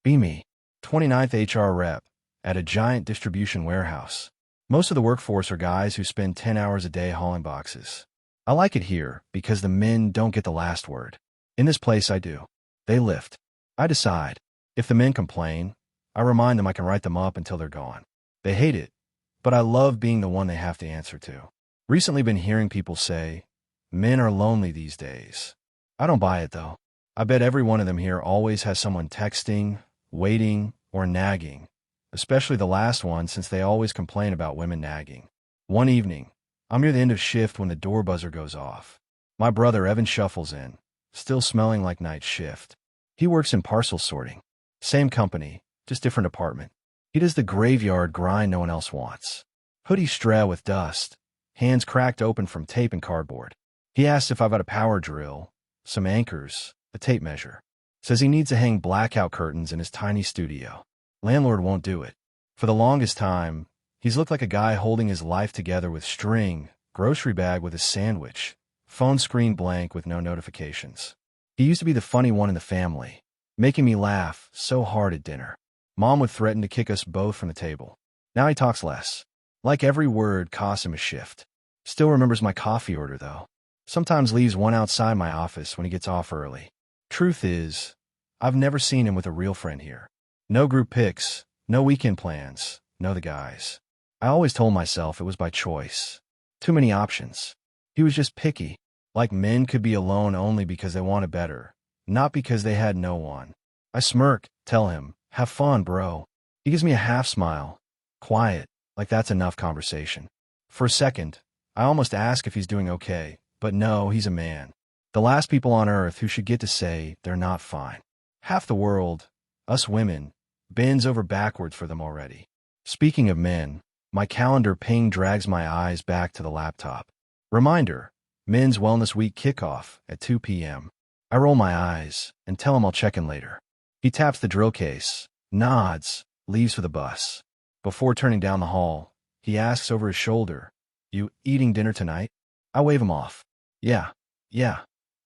Be me, 29th HR rep at a giant distribution warehouse. Most of the workforce are guys who spend 10 hours a day hauling boxes. I like it here because the men don't get the last word. In this place, I do. They lift. I decide. If the men complain, I remind them I can write them up until they're gone. They hate it, but I love being the one they have to answer to. Recently been hearing people say, men are lonely these days. I don't buy it, though. I bet every one of them here always has someone texting, waiting, or nagging, especially the last one since they always complain about women nagging. One evening, I'm near the end of shift when the door buzzer goes off. My brother Evan shuffles in, still smelling like night shift. He works in parcel sorting. Same company, just different department. He does the graveyard grind no one else wants. Hoodie straw with dust, hands cracked open from tape and cardboard. He asks if I've got a power drill, some anchors, a tape measure. Says he needs to hang blackout curtains in his tiny studio. Landlord won't do it. For the longest time, he's looked like a guy holding his life together with string, grocery bag with a sandwich, phone screen blank with no notifications. He used to be the funny one in the family, making me laugh so hard at dinner. Mom would threaten to kick us both from the table. Now he talks less. Like every word costs him a shift. Still remembers my coffee order, though. Sometimes leaves one outside my office when he gets off early. Truth is, I've never seen him with a real friend here. No group pics, no weekend plans, no the guys. I always told myself it was by choice. Too many options. He was just picky, like men could be alone only because they wanted better, not because they had no one. I smirk, tell him, have fun, bro. He gives me a half smile, quiet, like that's enough conversation. For a second, I almost ask if he's doing okay, but no, he's a man. The last people on earth who should get to say they're not fine. Half the world, us women, bends over backwards for them already. Speaking of men, my calendar ping drags my eyes back to the laptop. Reminder, Men's Wellness Week kickoff at 2 p.m. I roll my eyes and tell him I'll check in later. He taps the drill case, nods, leaves for the bus. Before turning down the hall, he asks over his shoulder, "You eating dinner tonight?" I wave him off. Yeah.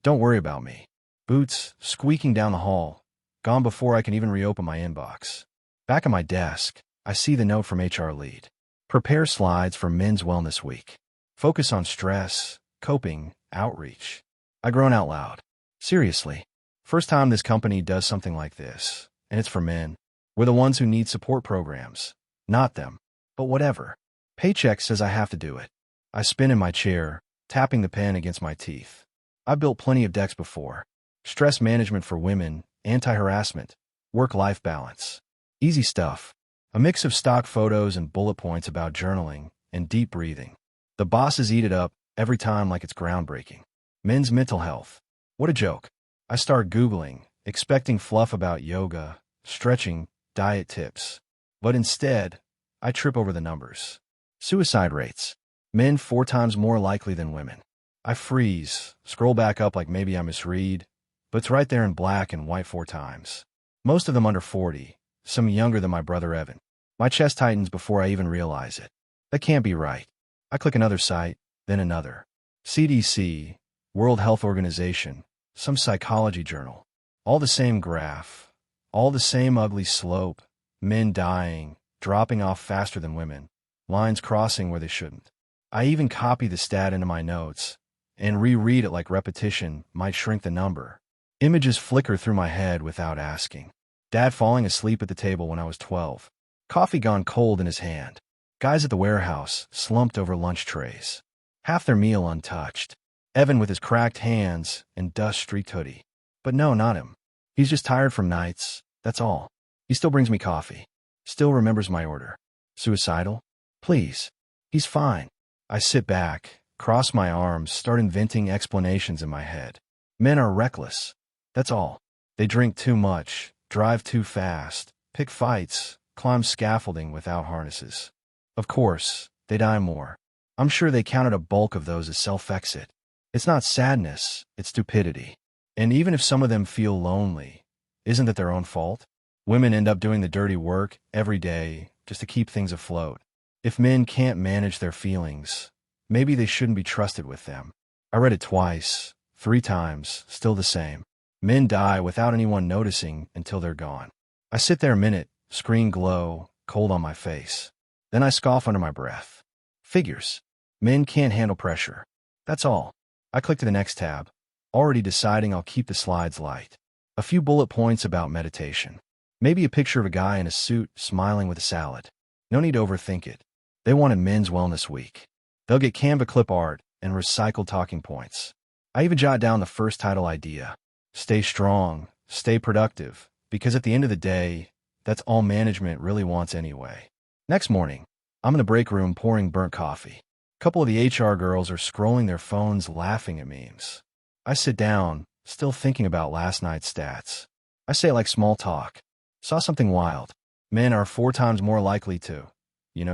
Don't worry about me." Boots squeaking down the hall, gone before I can even reopen my inbox. Back at my desk, I see the note from HR lead. Prepare slides for Men's Wellness Week. Focus on stress, coping, outreach. I groan out loud. Seriously. First time this company does something like this, and it's for men. We're the ones who need support programs, not them. But whatever. Paycheck says I have to do it. I spin in my chair, tapping the pen against my teeth. I've built plenty of decks before. Stress management for women, anti-harassment, work-life balance. Easy stuff. A mix of stock photos and bullet points about journaling and deep breathing. The bosses eat it up every time like it's groundbreaking. Men's mental health. What a joke. I start Googling, expecting fluff about yoga, stretching, diet tips. But instead, I trip over the numbers. Suicide rates. Men 4 times more likely than women. I freeze, scroll back up like maybe I misread, but it's right there in black and white 4 times. Most of them under 40, some younger than my brother Evan. My chest tightens before I even realize it. That can't be right. I click another site, then another. CDC, World Health Organization, some psychology journal. All the same graph, all the same ugly slope, men dying, dropping off faster than women, lines crossing where they shouldn't. I even copy the stat into my notes and reread it like repetition might shrink the number. Images flicker through my head without asking. Dad falling asleep at the table when I was 12. Coffee gone cold in his hand. Guys at the warehouse slumped over lunch trays. Half their meal untouched. Evan with his cracked hands and dust-streaked hoodie. But no, not him. He's just tired from nights, that's all. He still brings me coffee. Still remembers my order. Suicidal? Please. He's fine. I sit back, cross my arms, start inventing explanations in my head. Men are reckless. That's all. They drink too much, drive too fast, pick fights, climb scaffolding without harnesses. Of course, they die more. I'm sure they counted a bulk of those as self-exit. It's not sadness, it's stupidity. And even if some of them feel lonely, isn't that their own fault? Women end up doing the dirty work every day just to keep things afloat. If men can't manage their feelings, maybe they shouldn't be trusted with them. I read it twice, 3 times, still the same. Men die without anyone noticing until they're gone. I sit there a minute, screen glow, cold on my face. Then I scoff under my breath. Figures. Men can't handle pressure. That's all. I click to the next tab, already deciding I'll keep the slides light. A few bullet points about meditation. Maybe a picture of a guy in a suit smiling with a salad. No need to overthink it. They wanted Men's Wellness Week. They'll get Canva clip art and recycled talking points. I even jot down the first title idea. Stay strong, stay productive, because at the end of the day, that's all management really wants anyway. Next morning, I'm in the break room pouring burnt coffee. A couple of the HR girls are scrolling their phones laughing at memes. I sit down, still thinking about last night's stats. I say it like small talk. Saw something wild. Men are 4 times more likely to,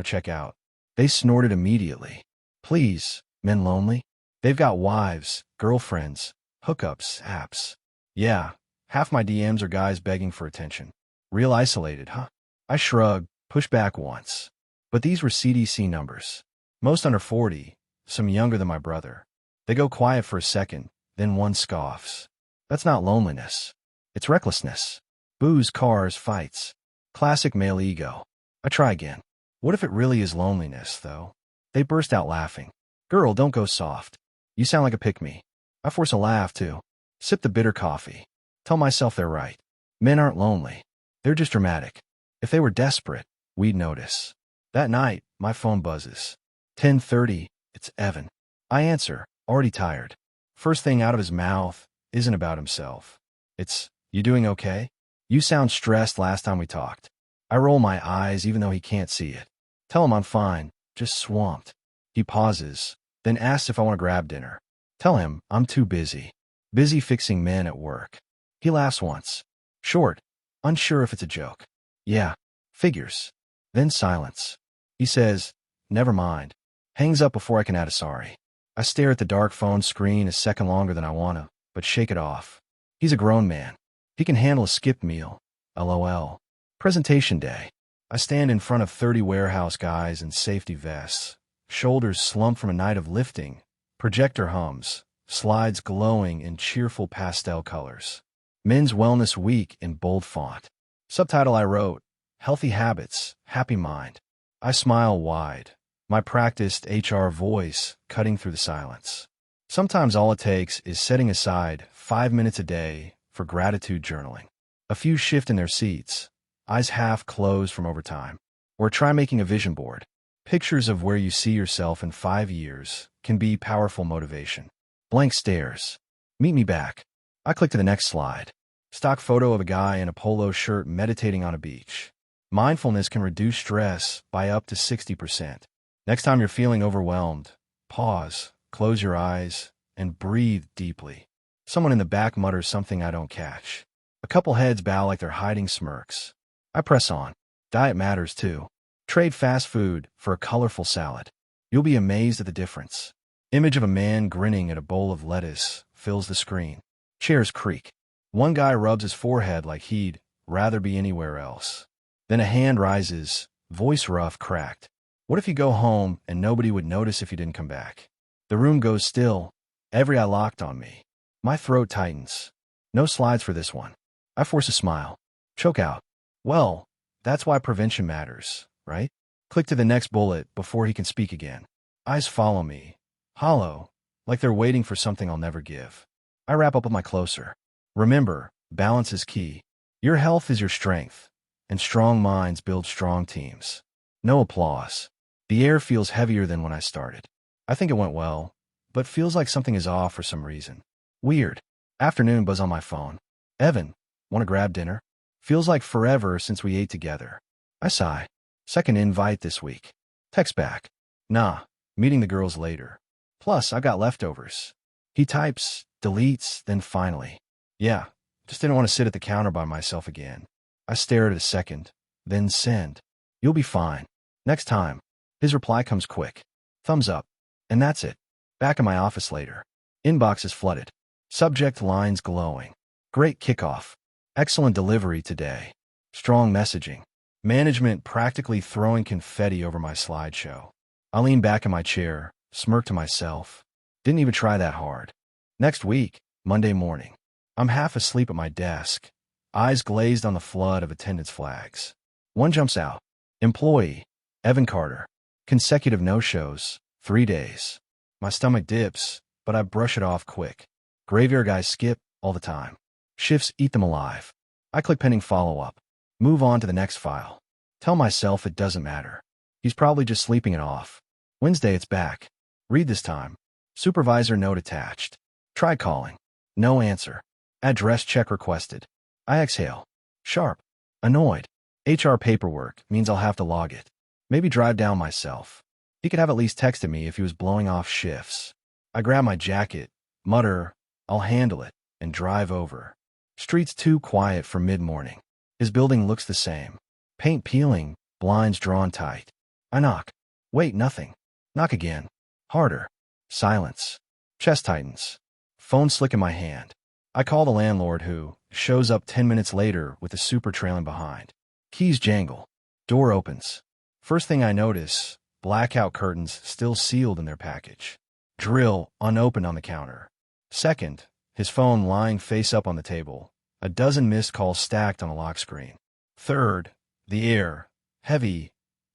check out. They snorted immediately. Please, men lonely? They've got wives, girlfriends, hookups, apps. Yeah, half my DMs are guys begging for attention. Real isolated, huh? I shrug, push back once. But these were CDC numbers. Most under 40, some younger than my brother. They go quiet for a second, then one scoffs. That's not loneliness. It's recklessness. Booze, cars, fights. Classic male ego. I try again. What if it really is loneliness, though? They burst out laughing. Girl, don't go soft. You sound like a pick-me. I force a laugh, too. Sip the bitter coffee. Tell myself they're right. Men aren't lonely. They're just dramatic. If they were desperate, we'd notice. That night, my phone buzzes. 10:30, it's Evan. I answer, already tired. First thing out of his mouth isn't about himself. It's, you doing okay? You sound stressed last time we talked. I roll my eyes even though he can't see it. Tell him I'm fine, just swamped. He pauses, then asks if I want to grab dinner. Tell him I'm too busy. Busy fixing men at work. He laughs once. Short, unsure if it's a joke. Yeah, figures. Then silence. He says, never mind. Hangs up before I can add a sorry. I stare at the dark phone screen a second longer than I want to, but shake it off. He's a grown man. He can handle a skipped meal. LOL. Presentation day. I stand in front of 30 warehouse guys in safety vests, shoulders slumped from a night of lifting, projector hums, slides glowing in cheerful pastel colors. Men's Wellness Week in bold font. Subtitle I wrote, Healthy Habits, Happy Mind. I smile wide, my practiced HR voice cutting through the silence. Sometimes all it takes is setting aside 5 minutes a day for gratitude journaling. A few shift in their seats, eyes half closed from overtime. Or try making a vision board. Pictures of where you see yourself in 5 years can be powerful motivation. Blank stares. Meet me back. I click to the next slide. Stock photo of a guy in a polo shirt meditating on a beach. Mindfulness can reduce stress by up to 60%. Next time you're feeling overwhelmed, pause, close your eyes, and breathe deeply. Someone in the back mutters something I don't catch. A couple heads bow like they're hiding smirks. I press on. Diet matters too. Trade fast food for a colorful salad. You'll be amazed at the difference. Image of a man grinning at a bowl of lettuce fills the screen. Chairs creak. One guy rubs his forehead like he'd rather be anywhere else. Then a hand rises, voice rough, cracked. What if you go home and nobody would notice if you didn't come back? The room goes still. Every eye locked on me. My throat tightens. No slides for this one. I force a smile. Choke out. Well, that's why prevention matters, right? Click to the next bullet before he can speak again. Eyes follow me. Hollow, like they're waiting for something I'll never give. I wrap up with my closer. Remember, balance is key. Your health is your strength, and strong minds build strong teams. No applause. The air feels heavier than when I started. I think it went well, but feels like something is off for some reason. Weird. Afternoon buzz on my phone. Evan, want to grab dinner? Feels like forever since we ate together. I sigh. Second invite this week. Text back. Nah, meeting the girls later. Plus, I got leftovers. He types, deletes, then finally. Yeah, just didn't want to sit at the counter by myself again. I stare at it a second, then send. You'll be fine. Next time. His reply comes quick. Thumbs up. And that's it. Back in my office later. Inbox is flooded. Subject lines glowing. Great kickoff. Excellent delivery today. Strong messaging. Management practically throwing confetti over my slideshow. I lean back in my chair, smirk to myself. Didn't even try that hard. Next week, Monday morning. I'm half asleep at my desk, eyes glazed on the flood of attendance flags. One jumps out. Employee, Evan Carter. Consecutive no-shows, 3 days. My stomach dips, but I brush it off quick. Graveyard guys skip all the time. Shifts eat them alive. I click pending follow-up. Move on to the next file. Tell myself it doesn't matter. He's probably just sleeping it off. Wednesday it's back. Read this time. Supervisor note attached. Try calling. No answer. Address check requested. I exhale. Sharp. Annoyed. HR paperwork means I'll have to log it. Maybe drive down myself. He could have at least texted me if he was blowing off shifts. I grab my jacket, mutter, I'll handle it, and drive over. Street's too quiet for mid-morning. His building looks the same. Paint peeling, blinds drawn tight. I knock. Wait, nothing. Knock again. Harder. Silence. Chest tightens. Phone slick in my hand. I call the landlord who shows up 10 minutes later with the super trailing behind. Keys jangle. Door opens. First thing I notice, blackout curtains still sealed in their package. Drill unopened on the counter. Second, his phone lying face up on the table. A dozen missed calls stacked on a lock screen. Third, the air, heavy,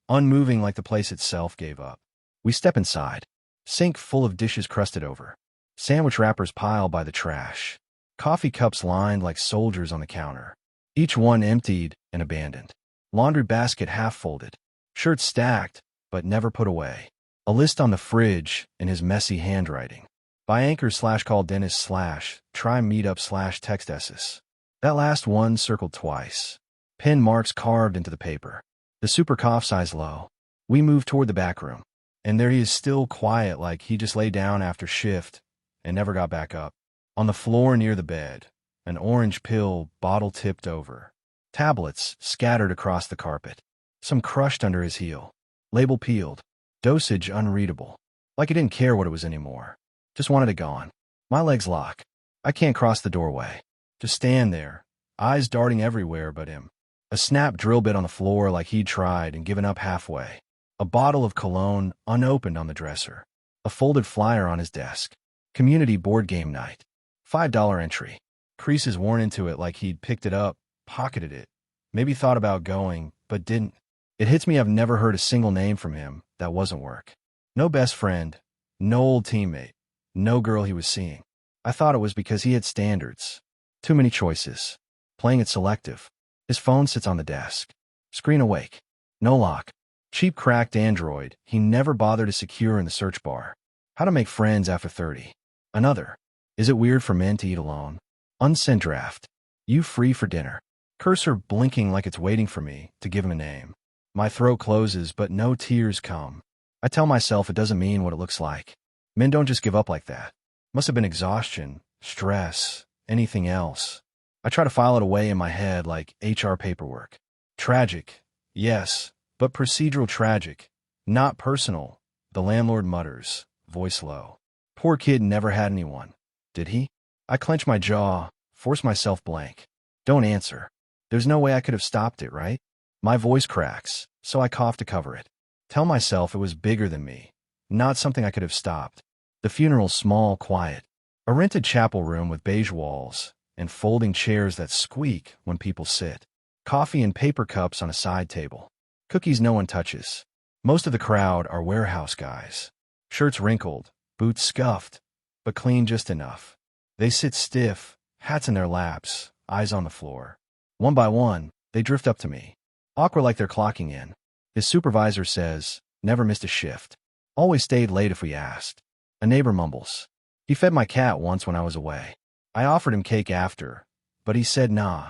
unmoving like the place itself gave up. We step inside. Sink full of dishes crusted over. Sandwich wrappers piled by the trash. Coffee cups lined like soldiers on the counter. Each one emptied and abandoned. Laundry basket half folded. Shirts stacked, but never put away. A list on the fridge in his messy handwriting. By anchor/call dentist/try meetup/text SS. That last one circled twice. Pen marks carved into the paper. The super cough size low. We move toward the back room. And there he is, still quiet, like he just lay down after shift and never got back up. On the floor near the bed, an orange pill bottle tipped over. Tablets scattered across the carpet. Some crushed under his heel. Label peeled. Dosage unreadable. Like he didn't care what it was anymore. Just wanted it gone. My legs lock. I can't cross the doorway. Just stand there, eyes darting everywhere but him. A snap drill bit on the floor like he'd tried and given up halfway. A bottle of cologne unopened on the dresser. A folded flyer on his desk. Community board game night. $5 entry. Creases worn into it like he'd picked it up, pocketed it. Maybe thought about going, but didn't. It hits me I've never heard a single name from him that wasn't work. No best friend. No old teammate. No girl he was seeing. I thought it was because he had standards. Too many choices. Playing it selective. His phone sits on the desk. Screen awake. No lock. Cheap cracked Android he never bothered to secure in the search bar. How to make friends after 30. Another. Is it weird for men to eat alone? Unsent draft. You free for dinner. Cursor blinking like it's waiting for me to give him a name. My throat closes, but no tears come. I tell myself it doesn't mean what it looks like. Men don't just give up like that. Must have been exhaustion, stress, anything else. I try to file it away in my head like HR paperwork. Tragic, yes, but procedural tragic, not personal, the landlord mutters, voice low. Poor kid never had anyone. Did he? I clench my jaw, force myself blank. Don't answer. There's no way I could have stopped it, right? My voice cracks, so I cough to cover it. Tell myself it was bigger than me, not something I could have stopped. The funeral's small, quiet. A rented chapel room with beige walls and folding chairs that squeak when people sit. Coffee and paper cups on a side table. Cookies no one touches. Most of the crowd are warehouse guys. Shirts wrinkled, boots scuffed, but clean just enough. They sit stiff, hats in their laps, eyes on the floor. One by one, they drift up to me. Awkward like they're clocking in. His supervisor says, never missed a shift. Always stayed late if we asked. A neighbor mumbles. He fed my cat once when I was away. I offered him cake after, but he said nah.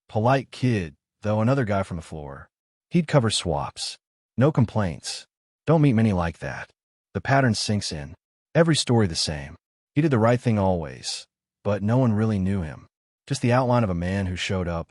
Polite kid, though. Another guy from the floor. He'd cover swaps. No complaints. Don't meet many like that. The pattern sinks in. Every story the same. He did the right thing always, but no one really knew him. Just the outline of a man who showed up,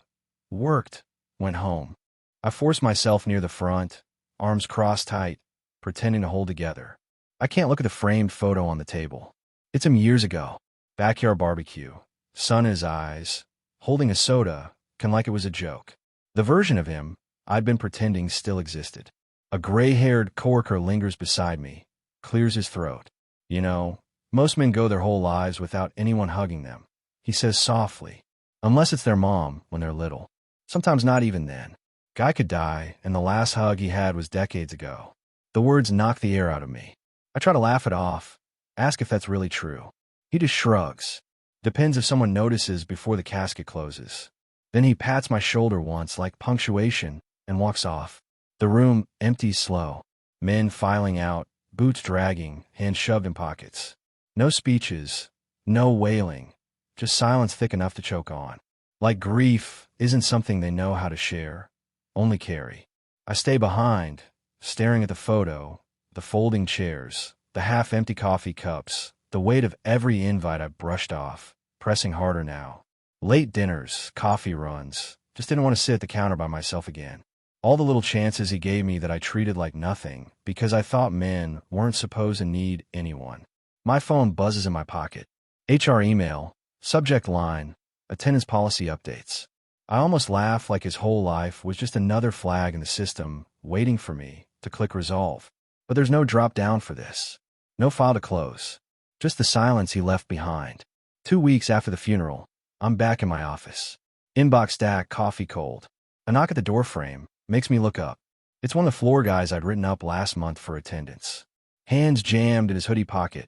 worked, went home. I force myself near the front, arms crossed tight, pretending to hold together. I can't look at the framed photo on the table. It's him years ago. Backyard barbecue. Sun in his eyes. Holding a soda, kind of like it was a joke. The version of him I'd been pretending still existed. A gray-haired coworker lingers beside me, clears his throat. You know, most men go their whole lives without anyone hugging them. He says softly. Unless it's their mom when they're little. Sometimes not even then. Guy could die, and the last hug he had was decades ago. The words knock the air out of me. I try to laugh it off, ask if that's really true. He just shrugs. Depends if someone notices before the casket closes. Then he pats my shoulder once like punctuation and walks off. The room empties slow. Men filing out, boots dragging, hands shoved in pockets. No speeches, no wailing, just silence thick enough to choke on. Like grief isn't something they know how to share, only carry. I stay behind, staring at the photo, the folding chairs, the half-empty coffee cups, the weight of every invite I brushed off, pressing harder now. Late dinners, coffee runs, just didn't want to sit at the counter by myself again. All the little chances he gave me that I treated like nothing because I thought men weren't supposed to need anyone. My phone buzzes in my pocket. HR email, subject line, attendance policy updates. I almost laugh like his whole life was just another flag in the system waiting for me to click resolve. But there's no drop down for this. No file to close. Just the silence he left behind. 2 weeks after the funeral, I'm back in my office. Inbox stack, coffee cold. A knock at the door frame makes me look up. It's one of the floor guys I'd written up last month for attendance. Hands jammed in his hoodie pocket,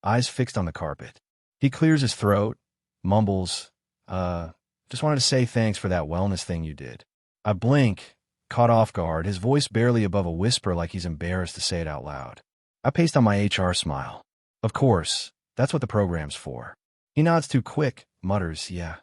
eyes fixed on the carpet. He clears his throat, mumbles, just wanted to say thanks for that wellness thing you did. I blink, caught off guard, his voice barely above a whisper like he's embarrassed to say it out loud. I paste on my HR smile. Of course, that's what the program's for. He nods too quick, mutters, yeah.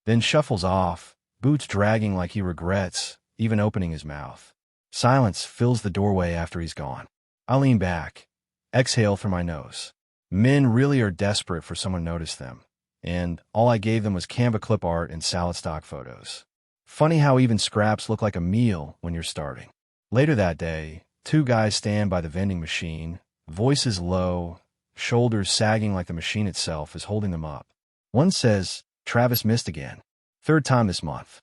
Then shuffles off, boots dragging like he regrets even opening his mouth. Silence fills the doorway after he's gone. I lean back, exhale through my nose. Men really are desperate for someone to notice them, and all I gave them was Canva clip art and salad stock photos. Funny how even scraps look like a meal when you're starving. Later that day, 2 guys stand by the vending machine, voices low, shoulders sagging like the machine itself is holding them up. One says, "Travis missed again. 3rd time this month."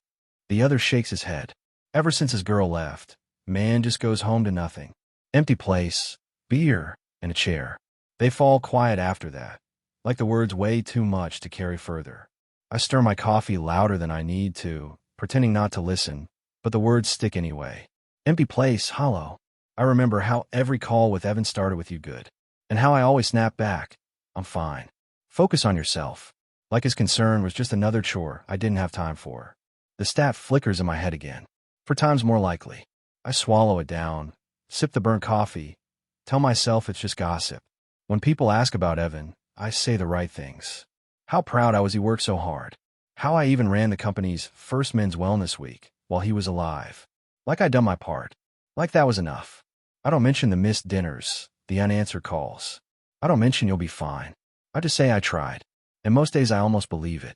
The other shakes his head. Ever since his girl left, man just goes home to nothing. Empty place, beer, and a chair. They fall quiet after that, like the words weigh too much to carry further. I stir my coffee louder than I need to, pretending not to listen, but the words stick anyway. Empty place, hollow. I remember how every call with Evan started with "you good," and how I always snap back, "I'm fine." Focus on yourself. Like his concern was just another chore I didn't have time for. The stat flickers in my head again. For times more likely. I swallow it down, sip the burnt coffee, tell myself it's just gossip. When people ask about Evan, I say the right things. How proud I was he worked so hard. How I even ran the company's first men's wellness week while he was alive. Like I'd done my part. Like that was enough. I don't mention the missed dinners, the unanswered calls. I don't mention you'll be fine. I just say I tried. And most days I almost believe it.